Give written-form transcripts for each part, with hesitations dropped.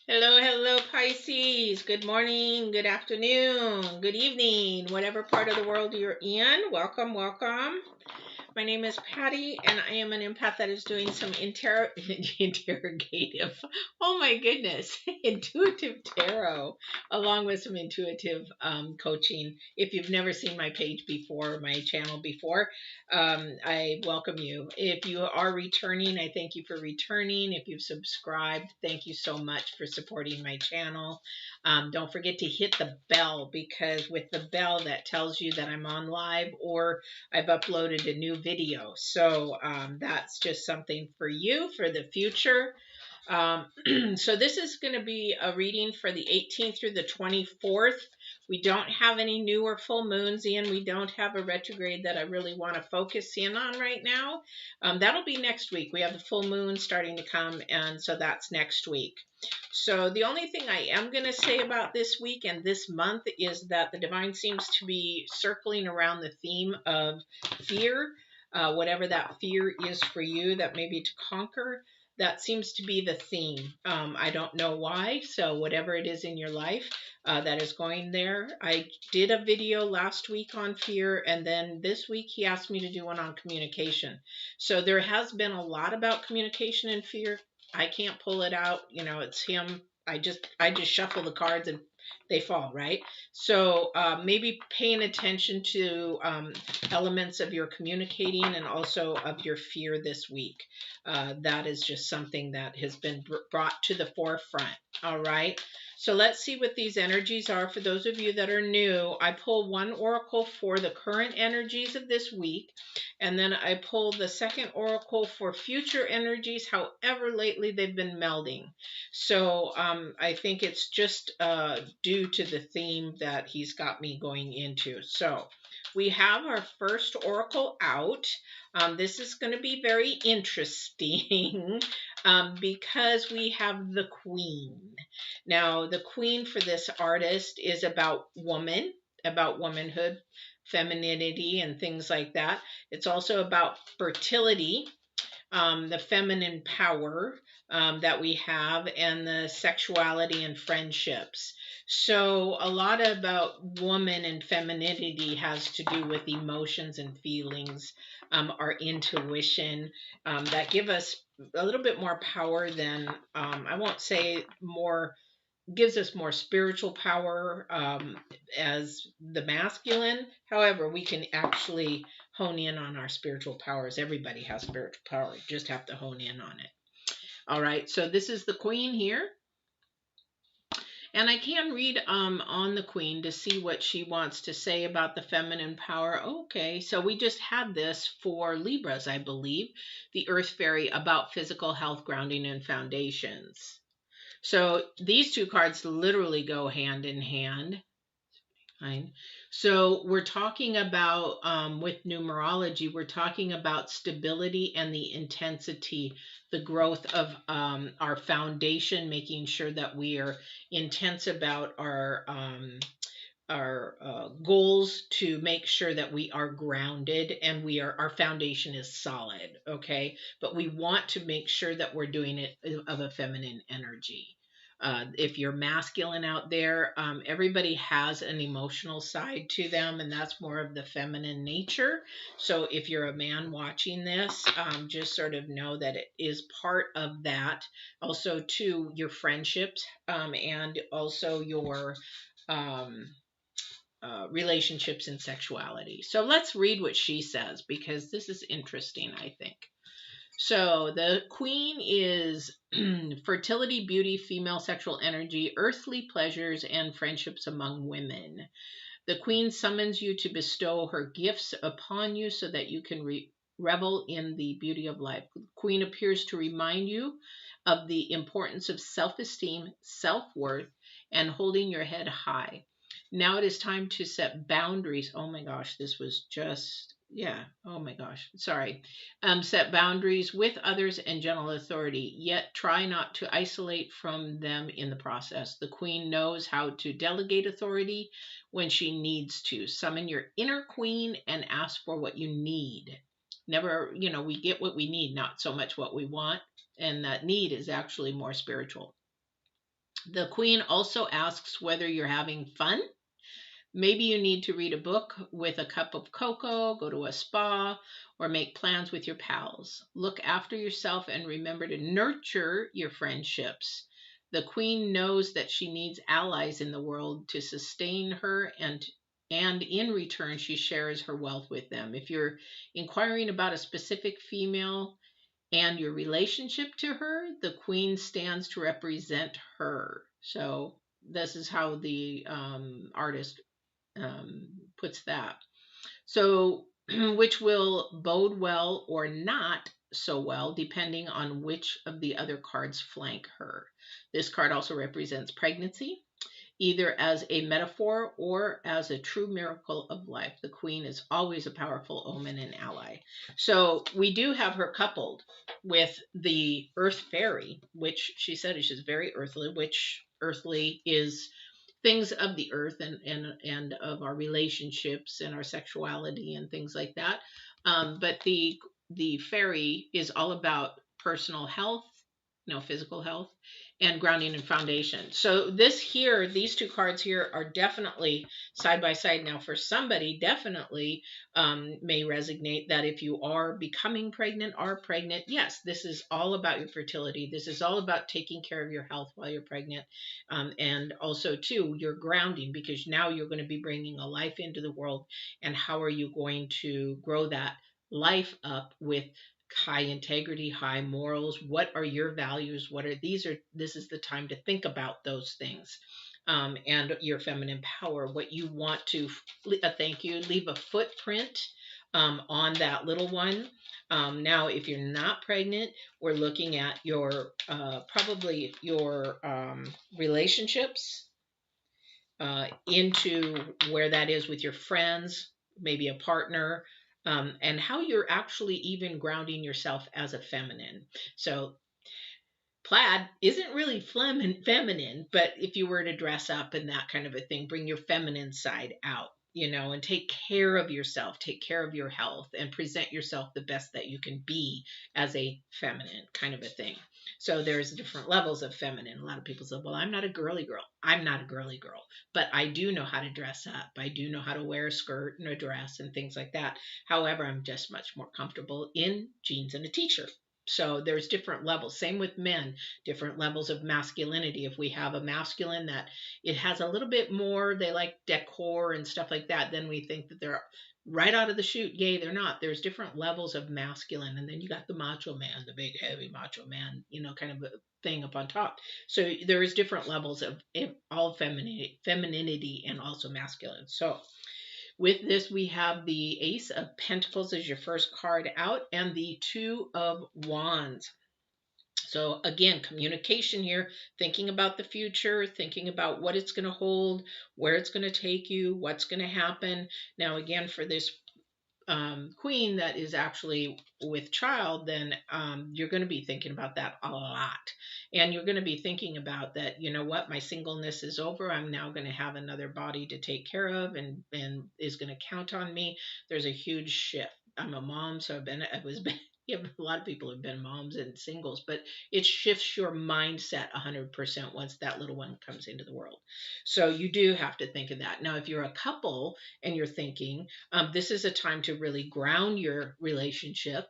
Hello, hello, Pisces. Good morning, good afternoon, good evening, whatever part of the world you're in. Welcome, welcome. My name is Patti, and I am an empath that is doing some interrogative, oh my goodness, intuitive tarot, along with some intuitive coaching. If you've never seen my page before, my channel before, I welcome you. If you are returning, I thank you for returning. If you've subscribed, thank you so much for supporting my channel. Don't forget to hit the bell, because with the bell, that tells you that I'm on live or I've uploaded a new video. So that's just something for you for the future. So this is going to be a reading for the 18th through the 24th. We don't have any new or full moons in. We don't have a retrograde that I really want to focus in on right now. That'll be next week. We have the full moon starting to come, and so that's next week. So the only thing I am going to say about this week and this month is that the divine seems to be circling around the theme of fear, whatever that fear is for you, that may be to conquer. That seems to be the theme. I don't know why. So whatever it is in your life that is going there. I did a video last week on fear, and then this week he asked me to do one on communication. So there has been a lot about communication and fear. I can't pull it out. It's him. I just shuffle the cards and they fall, right? So maybe paying attention to elements of your communicating and also of your fear this week. That is just something that has been brought to the forefront. All right. So let's see what these energies are. For those of you that are new, I pull one oracle for the current energies of this week. And then I pull the second oracle for future energies, however lately they've been melding. So I think it's just due to the theme that he's got me going into. So we have our first oracle out. This is going to be very interesting because we have the Queen. Now, the Queen for this artist is about woman, about womanhood, femininity, and things like that. It's also about fertility, the feminine power that we have, and the sexuality and friendships. So a lot about woman and femininity has to do with emotions and feelings, our intuition, that give us a little bit more power than, I won't say more, gives us more spiritual power as the masculine. However, we can actually hone in on our spiritual powers. Everybody has spiritual power. You just have to hone in on it. All right. So this is the Queen here. And I can read on the Queen to see what she wants to say about the feminine power. Okay, so we just had this for Libras, I believe, the Earth Fairy, about physical health, grounding, and foundations. So these two cards literally go hand in hand. Fine. So we're talking about, with numerology, we're talking about stability and the intensity, the growth of our foundation, making sure that we are intense about our goals, to make sure that we are grounded and our foundation is solid. Okay, but we want to make sure that we're doing it of a feminine energy. If you're masculine out there, everybody has an emotional side to them, and that's more of the feminine nature. So if you're a man watching this, just sort of know that it is part of that. Also, to your friendships, and also your relationships and sexuality. So let's read what she says, because this is interesting, I think. So the Queen is fertility, beauty, female sexual energy, earthly pleasures, and friendships among women. The Queen summons you to bestow her gifts upon you so that you can revel in the beauty of life. The Queen appears to remind you of the importance of self-esteem, self-worth, and holding your head high. Now it is time to set boundaries. Oh my gosh, this was just, yeah. Oh my gosh, sorry. Set boundaries with others and gentle authority, yet try not to isolate from them in the process. The Queen knows how to delegate authority when she needs to. Summon your inner queen and ask for what you need. Never, we get what we need, not so much what we want. And that need is actually more spiritual. The Queen also asks whether you're having fun. Maybe you need to read a book with a cup of cocoa, go to a spa, or make plans with your pals. Look after yourself and remember to nurture your friendships. The Queen knows that she needs allies in the world to sustain her, and in return she shares her wealth with them. If you're inquiring about a specific female and your relationship to her, the Queen stands to represent her. So this is how the artist puts that. So, which will bode well or not so well, depending on which of the other cards flank her. This card also represents pregnancy, either as a metaphor or as a true miracle of life. The Queen is always a powerful omen and ally. So we do have her coupled with the Earth Fairy, which she said she's very earthly, which earthly is things of the earth and of our relationships and our sexuality and things like that. But the fairy is all about personal health, physical health, and grounding and foundation. So this here, these two cards here are definitely side by side. Now, for somebody, definitely may resonate that if you are becoming pregnant, are pregnant, yes, this is all about your fertility. This is all about taking care of your health while you're pregnant, and also too your grounding, because now you're going to be bringing a life into the world, and how are you going to grow that life up with high integrity, high morals? What are your values? This is the time to think about those things. And your feminine power, what you want to, thank you, leave a footprint on that little one. Now, if you're not pregnant, we're looking at your probably your relationships, into where that is with your friends, maybe a partner, and how you're actually even grounding yourself as a feminine. So plaid isn't really feminine, but if you were to dress up and that kind of a thing, bring your feminine side out, and take care of yourself, take care of your health, and present yourself the best that you can be as a feminine kind of a thing. So there's different levels of feminine. A lot of people say, well, I'm not a girly girl. I'm not a girly girl, but I do know how to dress up. I do know how to wear a skirt and a dress and things like that. However, I'm just much more comfortable in jeans and a t-shirt. So there's different levels. Same with men, different levels of masculinity. If we have a masculine that it has a little bit more, they like decor and stuff like that, then we think that they're right out of the chute gay. They're not. There's different levels of masculine. And then you got the macho man, the big heavy macho man, kind of a thing up on top. So there is different levels of all femininity and also masculine. So with this, we have the Ace of Pentacles as your first card out, and the Two of Wands. So again, communication here, thinking about the future, thinking about what it's going to hold, where it's going to take you, what's going to happen. Now, again, for this queen that is actually with child, then you're going to be thinking about that a lot. And you're going to be thinking about that, what, my singleness is over. I'm now going to have another body to take care of and is going to count on me. There's a huge shift. I'm a mom, so yeah, a lot of people have been moms and singles, but it shifts your mindset 100% once that little one comes into the world. So you do have to think of that. Now, if you're a couple and you're thinking, this is a time to really ground your relationship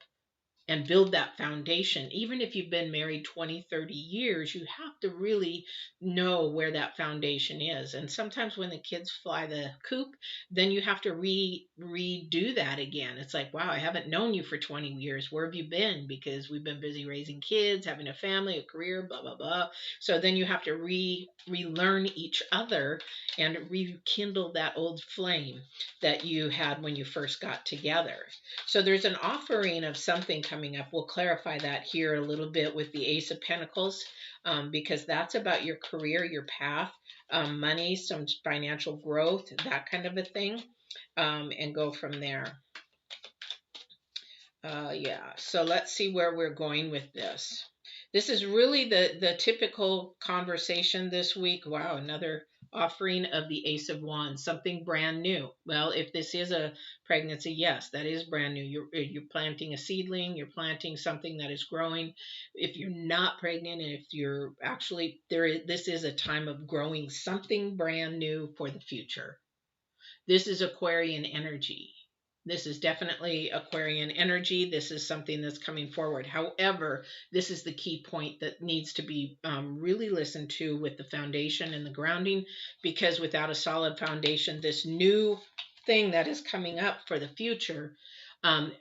and build that foundation. Even if you've been married 20, 30 years, you have to really know where that foundation is. And sometimes when the kids fly the coop, then you have to redo that again. It's like, wow, I haven't known you for 20 years. Where have you been? Because we've been busy raising kids, having a family, a career, blah, blah, blah. So then you have to relearn each other and rekindle that old flame that you had when you first got together. So there's an offering of something coming up. We'll clarify that here a little bit with the Ace of Pentacles, because that's about your career, your path, money, some financial growth, that kind of a thing, and go from there. Yeah, so let's see where we're going with this. This is really the typical conversation this week. Wow, another Offering of the Ace of Wands, something brand new. Well, if this is a pregnancy, yes, that is brand new. You're planting a seedling, you're planting something that is growing. If you're not pregnant, and if you're actually this is a time of growing something brand new for the future. This is Aquarian energy. This is definitely Aquarian energy. This is something that's coming forward. However, this is the key point that needs to be really listened to with the foundation and the grounding, because without a solid foundation, this new thing that is coming up for the future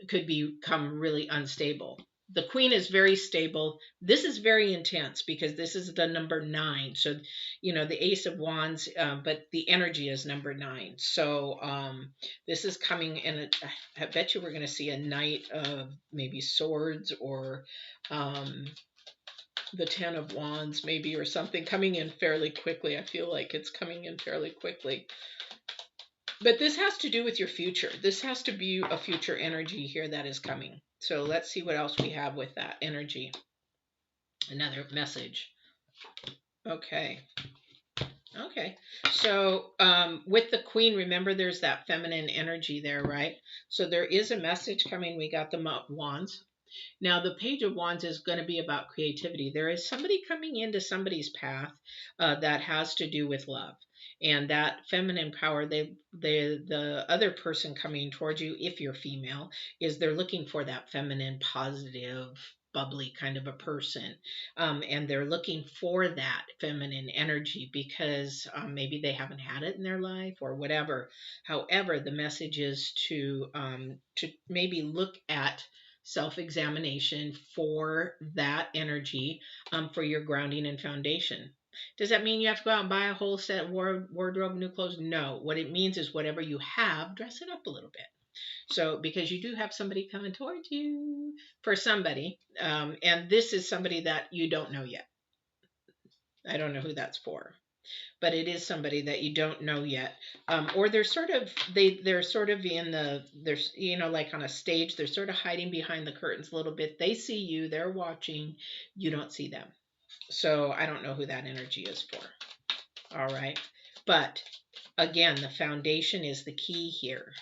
could become really unstable. The Queen is very stable. This is very intense because this is the number 9. So, the Ace of Wands, but the energy is number 9. So, this is coming in. I bet you we're going to see a Knight of maybe Swords, or the 10 of Wands, maybe, or something coming in fairly quickly. I feel like it's coming in fairly quickly. But this has to do with your future. This has to be a future energy here that is coming. So let's see what else we have with that energy. Another message. Okay. Okay. So with the Queen, remember there's that feminine energy there, right? So there is a message coming. We got the Wands. Now, the Page of Wands is going to be about creativity. There is somebody coming into somebody's path that has to do with love. And that feminine power, the other person coming towards you, if you're female, is they're looking for that feminine, positive, bubbly kind of a person. And they're looking for that feminine energy because maybe they haven't had it in their life or whatever. However, the message is to maybe look at self-examination for that energy, for your grounding and foundation. Does that mean you have to go out and buy a whole set wardrobe, new clothes? No. What it means is whatever you have, dress it up a little bit. So, because you do have somebody coming towards you, for somebody, and this is somebody that you don't know yet. I don't know who that's for, but it is somebody that you don't know yet, or they're sort of in there's like on a stage, they're sort of hiding behind the curtains a little bit. They see you, they're watching, you don't see them. So I don't know who that energy is for. All right, but again, the foundation is the key here.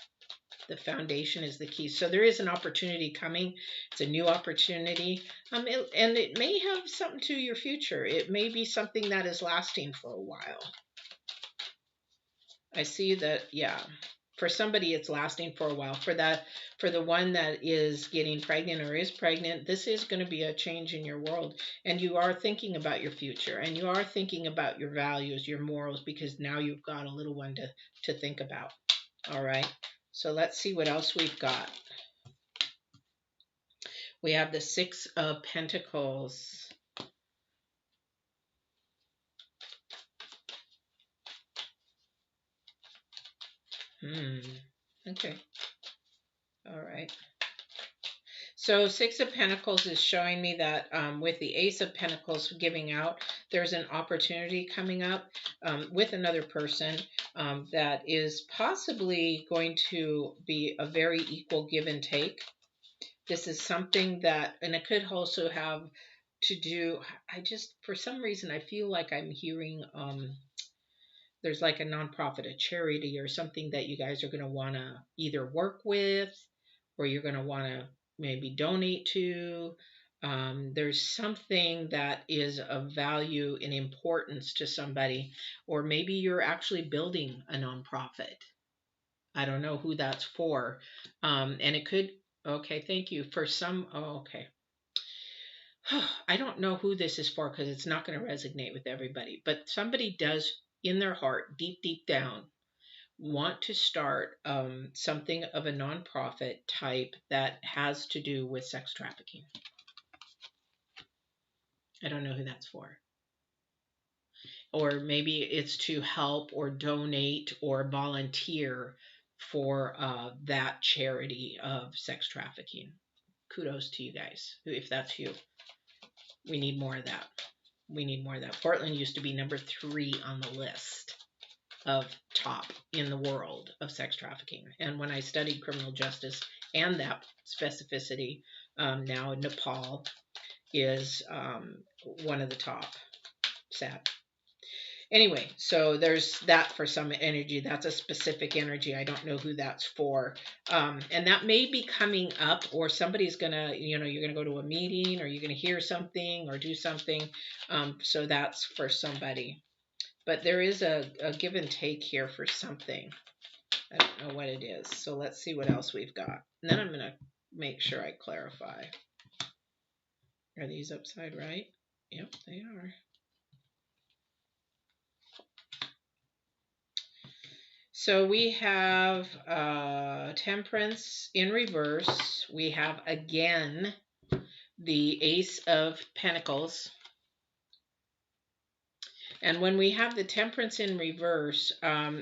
The foundation is the key. So there is an opportunity coming. It's a new opportunity. And it may have something to your future. It may be something that is lasting for a while. I see that, yeah. For somebody, it's lasting for a while. For the one that is getting pregnant or is pregnant, this is going to be a change in your world. And you are thinking about your future. And you are thinking about your values, your morals, because now you've got a little one to think about. All right. So let's see what else we've got. We have the 6 of Pentacles. Okay. All right. So 6 of Pentacles is showing me that with the Ace of Pentacles giving out, there's an opportunity coming up with another person that is possibly going to be a very equal give and take. This is something that, and it could also have to do, for some reason, I feel like I'm hearing there's like a nonprofit, a charity, or something that you guys are going to want to either work with, or you're going to want to maybe donate to. There's something that is of value and importance to somebody, or maybe you're actually building a nonprofit. I don't know who that's for. And it could, okay, thank you. For some, okay. I don't know who this is for because it's not going to resonate with everybody, but somebody does in their heart, deep, deep down, want to start something of a nonprofit type that has to do with sex trafficking. I don't know who that's for. Or maybe it's to help or donate or volunteer for that charity of sex trafficking. Kudos to you guys, if that's you. We need more of that. We need more of that. Portland used to be number 3 on the list of top in the world of sex trafficking. And when I studied criminal justice and that specificity, now Nepal is one of the top. Sad. Anyway, so there's that for some energy. That's a specific energy. I don't know who that's for. And that may be coming up, or somebody's gonna, you're gonna go to a meeting, or you're gonna hear something or do something. So that's for somebody. But there is a give and take here for something. I don't know what it is. So let's see what else we've got. And then I'm gonna make sure I clarify. Are these upside right? Yep, they are. So we have Temperance in reverse. We have again the Ace of Pentacles. And when we have the Temperance in reverse,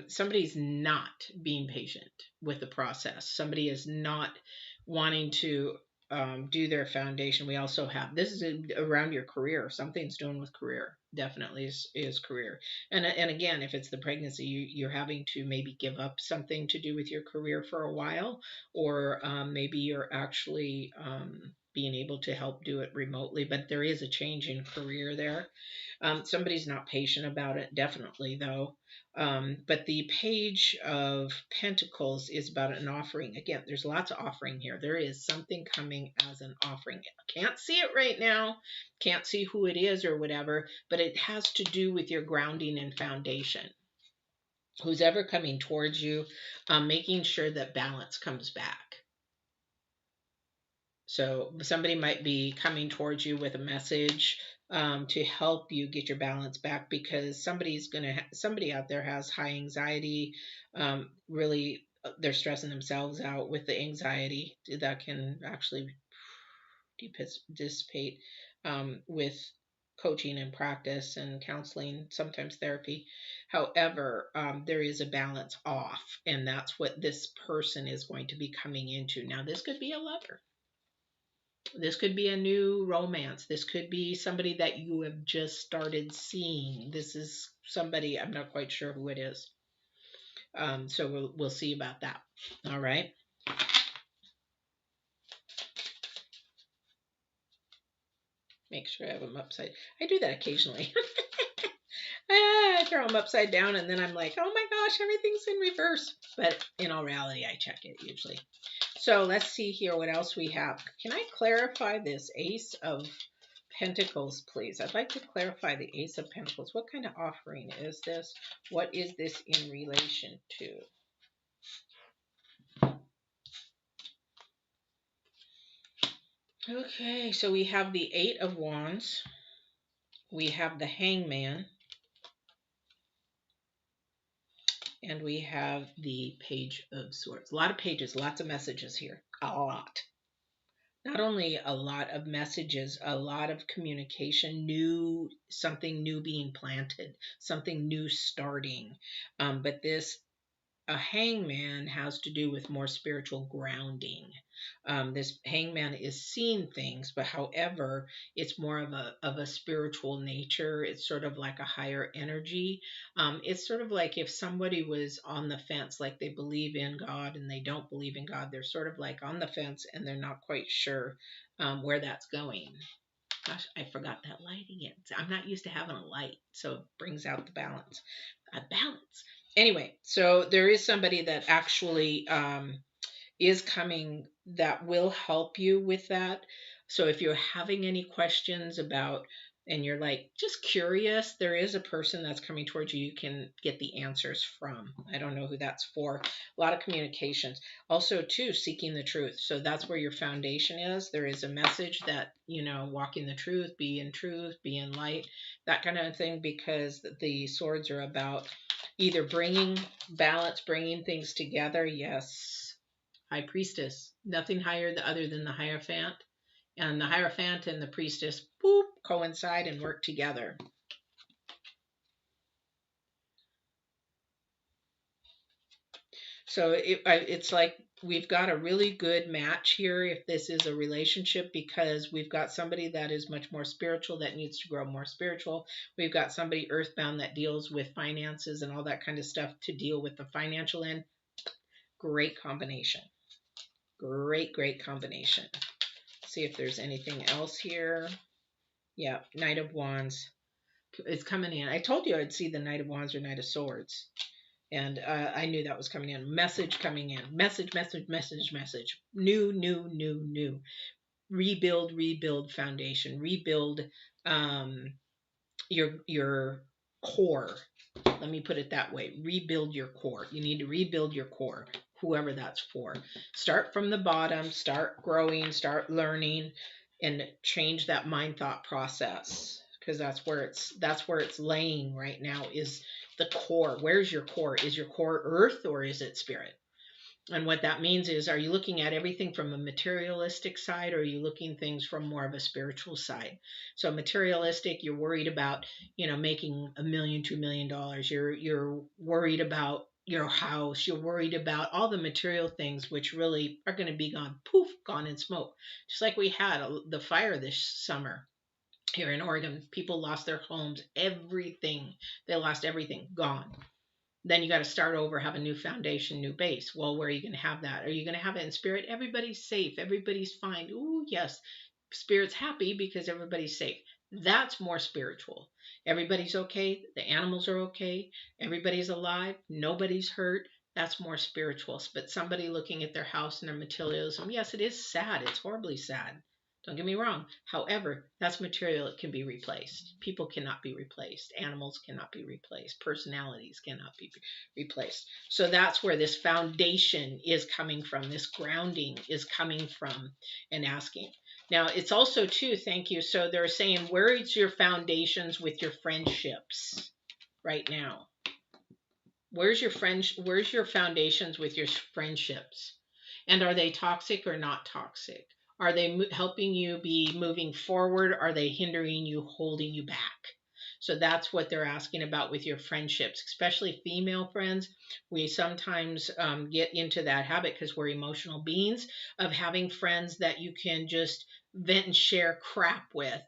somebody's not being patient with the process. Somebody is not wanting to do their foundation. We also have, this is around your career. Something's doing with career. Definitely is career. And again, if it's the pregnancy, you're having to maybe give up something to do with your career for a while, or maybe you're actually being able to help do it remotely. But there is a change in career there. Somebody's not patient about it, definitely, though. But the Page of Pentacles is about an offering. Again, there's lots of offering here. There is something coming as an offering. Can't see it right now. Can't see who it is or whatever, but it has to do with your grounding and foundation. Who's ever coming towards you, making sure that balance comes back. So somebody might be coming towards you with a message to help you get your balance back, because somebody out there has high anxiety. Really, they're stressing themselves out with the anxiety that can actually dissipate with coaching and practice and counseling, sometimes therapy. However, there is a balance off, and that's what this person is going to be coming into. Now, this could be a lover. This could be a new romance. This could be somebody that you have just started seeing. This is somebody, I'm not quite sure who it is. So we'll see about that. All right. Make sure I have them upside. I do that occasionally. I throw them upside down, and then I'm like, oh my gosh, everything's in reverse. But in all reality, I check it usually. So let's see here what else we have. Can I clarify this Ace of Pentacles, please? I'd like to clarify the Ace of Pentacles. What kind of offering is this? What is this in relation to? Okay, so we have the Eight of Wands. We have the Hangman. And we have the Page of Swords. A lot of pages, lots of messages here. A lot. Not only a lot of messages, a lot of communication, something new being planted, something new starting. But this, a hangman, has to do with more spiritual grounding. This hangman is seeing things, but however, it's more of a spiritual nature. It's sort of like a higher energy. It's sort of like if somebody was on the fence, like they believe in God and they don't believe in God. They're sort of like on the fence and they're not quite sure where that's going. Gosh, I forgot that light again. I'm not used to having a light, so it brings out the balance. Balance. Anyway, so there is somebody that actually is coming that will help you with that. So if you're having any questions about, and you're like just curious, there is a person that's coming towards you can get the answers from. I don't know who that's for. A lot of communications. Also, too, seeking the truth. So that's where your foundation is. There is a message that, walking the truth, be in light, that kind of thing, because the swords are about either bringing balance, bringing things together. Yes. High Priestess. Nothing higher other than the Hierophant. And the Hierophant and the Priestess, boop, coincide and work together. So it's like we've got a really good match here if this is a relationship, because we've got somebody that is much more spiritual that needs to grow more spiritual. We've got somebody earthbound that deals with finances and all that kind of stuff to deal with the financial end. Great combination. Great combination. See if there's anything else here. Yeah, Knight of Wands. It's coming in. I told you I'd see the Knight of Wands or Knight of Swords. And I knew that was coming in. Message coming in. Message, message, message, message. New, new, new, new. Rebuild, rebuild foundation. Rebuild your core. Let me put it that way. Rebuild your core. You need to rebuild your core, whoever that's for. Start from the bottom, start growing, start learning, and change that mind thought process. Because that's where it's laying right now is the core. Where's your core? Is your core earth or is it spirit? And what that means is, are you looking at everything from a materialistic side, or are you looking things from more of a spiritual side? So materialistic, you're worried about, making $1 million, $2 million. You're worried about your house. You're worried about all the material things, which really are going to be gone, poof, gone in smoke. Just like we had the fire this summer here in Oregon. People lost their homes, everything. They lost everything, gone. Then you got to start over, have a new foundation, new base. Well, where are you going to have that? Are you going to have it in spirit? Everybody's safe. Everybody's fine. Ooh, yes. Spirit's happy because everybody's safe. That's more spiritual. Everybody's okay. The animals are okay. Everybody's alive. Nobody's hurt. That's more spiritual. But somebody looking at their house and their materialism, yes, it is sad. It's horribly sad. Don't get me wrong. However, that's material. It can be replaced. People cannot be replaced. Animals cannot be replaced. Personalities cannot be replaced. So that's where this foundation is coming from. This grounding is coming from, and asking. Now, it's also, too, thank you. So they're saying, where is your foundations with your friendships right now? Where's your foundations with your friendships? And are they toxic or not toxic? Are they helping you be moving forward? Are they hindering you, holding you back? So that's what they're asking about with your friendships, especially female friends. We sometimes get into that habit because we're emotional beings of having friends that you can just vent and share crap with,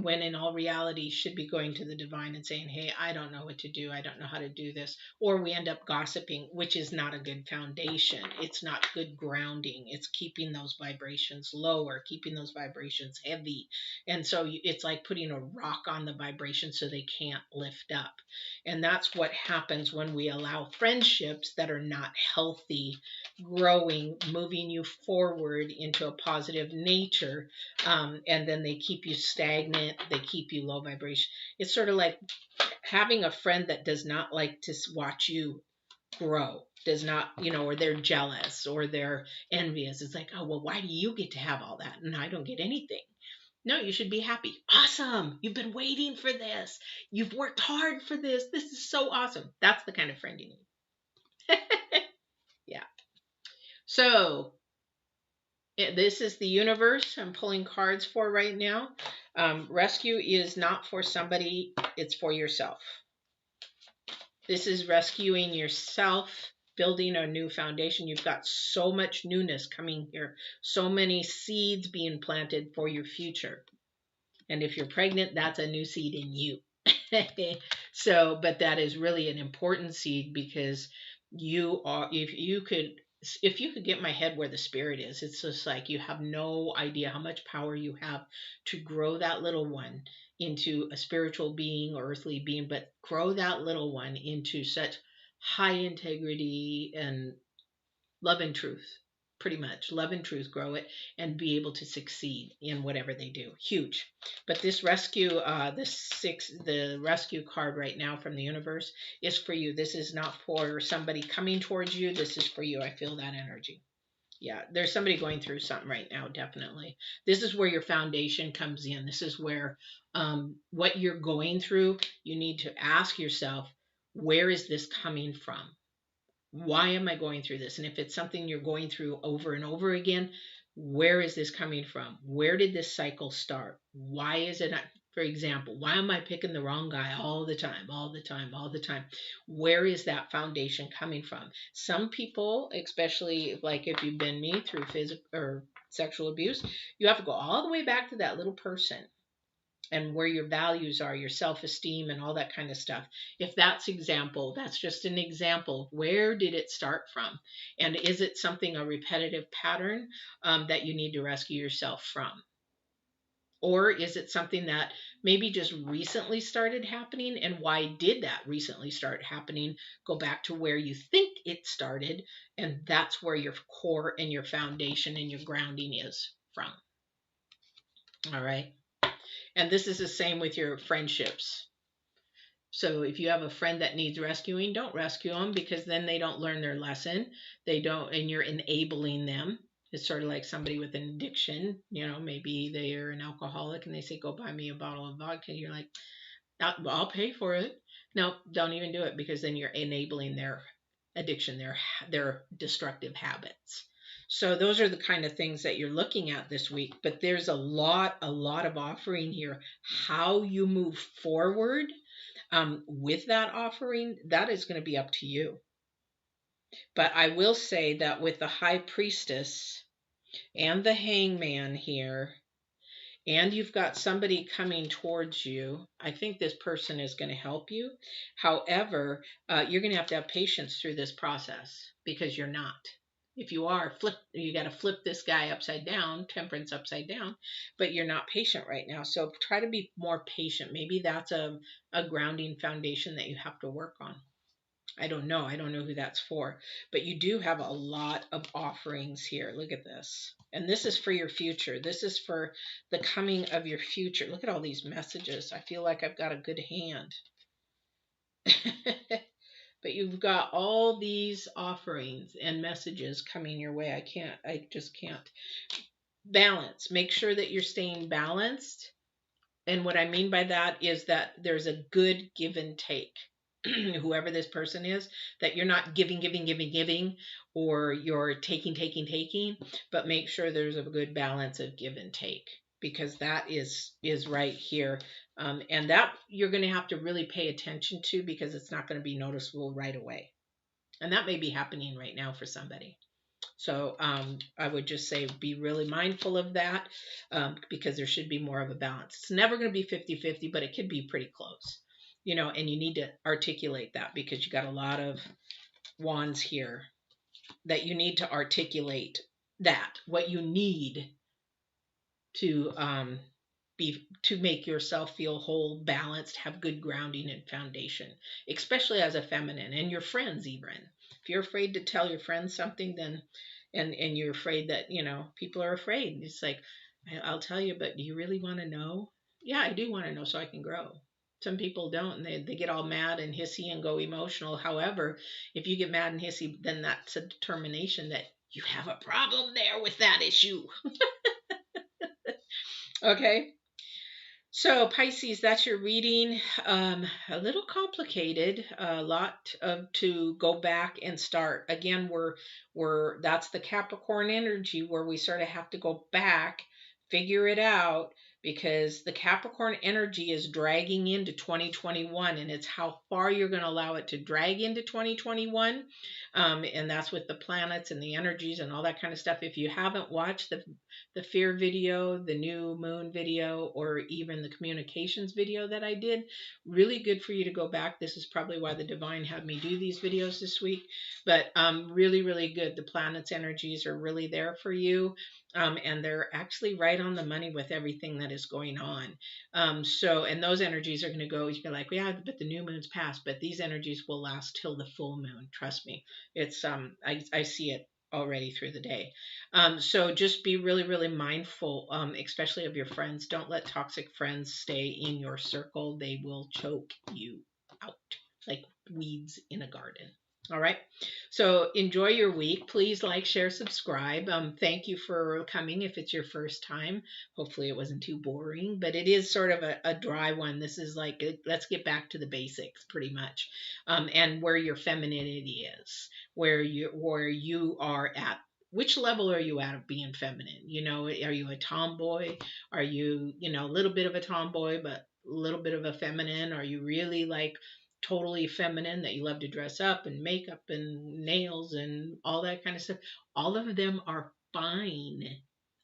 when in all reality should be going to the divine and saying, hey, I don't know what to do. I don't know how to do this. Or we end up gossiping, which is not a good foundation. It's not good grounding. It's keeping those vibrations lower, keeping those vibrations heavy. And so it's like putting a rock on the vibration so they can't lift up. And that's what happens when we allow friendships that are not healthy, growing, moving you forward into a positive nature. And then they keep you stagnant. They keep you low vibration. It's sort of like having a friend that does not like to watch you grow, does not, or they're jealous or they're envious. It's like, oh, well, why do you get to have all that and I don't get anything? No, you should be happy. Awesome. You've been waiting for this. You've worked hard for this. This is so awesome. That's the kind of friend you need. Yeah. So this is the universe I'm pulling cards for right now. Rescue is not for somebody. It's for yourself. This is rescuing yourself, building a new foundation. You've got so much newness coming here, so many seeds being planted for your future. And if you're pregnant, that's a new seed in you. So, but that is really an important seed because if you could get my head where the spirit is, it's just like you have no idea how much power you have to grow that little one into a spiritual being or earthly being, but grow that little one into such high integrity and love and truth. Pretty much love and truth, grow it and be able to succeed in whatever they do. Huge. But this rescue, the rescue card right now from the universe is for you. This is not for somebody coming towards you. This is for you. I feel that energy. Yeah, there's somebody going through something right now, definitely. This is where your foundation comes in. This is where what you're going through, you need to ask yourself, where is this coming from? Why am I going through this? And if it's something you're going through over and over again, where is this coming from? Where did this cycle start? Why is it, for example, why am I picking the wrong guy all the time, all the time, all the time? Where is that foundation coming from? Some people, especially like if you've been me through physical or sexual abuse, you have to go all the way back to that little person and where your values are, your self-esteem and all that kind of stuff. If that's just an example. Where did it start from? And is it something, a repetitive pattern that you need to rescue yourself from? Or is it something that maybe just recently started happening? And why did that recently start happening? Go back to where you think it started, and that's where your core and your foundation and your grounding is from. All right. And this is the same with your friendships. So if you have a friend that needs rescuing, don't rescue them, because then they don't learn their lesson. They don't, and you're enabling them. It's sort of like somebody with an addiction. Maybe they're an alcoholic and they say, go buy me a bottle of vodka. You're like, I'll pay for it. No, don't even do it, because then you're enabling their addiction, their destructive habits. So those are the kind of things that you're looking at this week. But there's a lot of offering here. How you move forward with that offering, that is going to be up to you. But I will say that with the High Priestess and the Hangman here, and you've got somebody coming towards you, I think this person is going to help you. However, you're going to have patience through this process, because you're not. If you are, you got to flip this guy upside down, temperance upside down, but you're not patient right now. So try to be more patient. Maybe that's a grounding foundation that you have to work on. I don't know. I don't know who that's for, but you do have a lot of offerings here. Look at this. And this is for your future. This is for the coming of your future. Look at all these messages. I feel like I've got a good hand. But you've got all these offerings and messages coming your way. I just can't. Balance. Make sure that you're staying balanced. And what I mean by that is that there's a good give and take. Whoever this person is, that you're not giving, or you're taking, but make sure there's a good balance of give and take, because that is right here. And that you're going to have to really pay attention to, because it's not going to be noticeable right away. And that may be happening right now for somebody. So I would just say be really mindful of that, because there should be more of a balance. It's never going to be 50-50, but it could be pretty close. And you need to articulate that, because you got a lot of wands here that you need to articulate that, what you need to to make yourself feel whole, balanced, have good grounding and foundation, especially as a feminine, and your friends even. If you're afraid to tell your friends something, then and you're afraid that, people are afraid. It's like, I'll tell you, but do you really want to know? Yeah, I do want to know so I can grow. Some people don't, and they get all mad and hissy and go emotional. However, if you get mad and hissy, then that's a determination that you have a problem there with that issue. Okay. So Pisces, that's your reading. A little complicated, a lot to go back and start. Again, that's the Capricorn energy, where we sort of have to go back, figure it out, because the Capricorn energy is dragging into 2021, and it's how far you're going to allow it to drag into 2021. And that's with the planets and the energies and all that kind of stuff. If you haven't watched the fear video, the new moon video, or even the communications video that I did, really good for you to go back. This is probably why the divine had me do these videos this week, but really, really good. The planets' energies are really there for you. And they're actually right on the money with everything that is going on. And those energies are going to go, you're like, yeah, but the new moon's passed, but these energies will last till the full moon. Trust me. It's, I see it already through the day. So just be really, really mindful, especially of your friends. Don't let toxic friends stay in your circle. They will choke you out like weeds in a garden. All right. So enjoy your week. Please like, share, subscribe. Thank you for coming if it's your first time. Hopefully it wasn't too boring, but it is sort of a dry one. This is like, let's get back to the basics pretty much. And where your femininity is, where you are at. Which level are you at of being feminine? Are you a tomboy? Are you, a little bit of a tomboy, but a little bit of a feminine? Are you really like totally feminine, that you love to dress up and makeup and nails and all that kind of stuff? All of them are fine.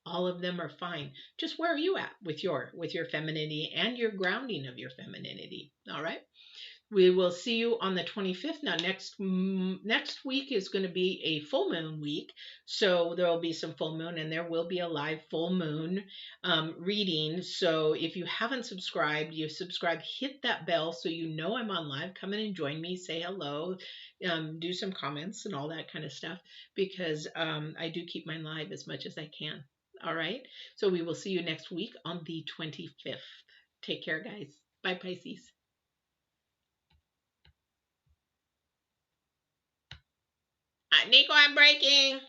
All of them are fine. Just where are you at with your femininity and your grounding of your femininity? All right. We will see you on the 25th. Now, next week is going to be a full moon week. So there will be some full moon and there will be a live full moon reading. So if you haven't subscribed, you subscribe, hit that bell so you know I'm on live. Come in and join me, say hello, do some comments and all that kind of stuff, because I do keep mine live as much as I can. All right. So we will see you next week on the 25th. Take care, guys. Bye, Pisces. Nico, I'm breaking.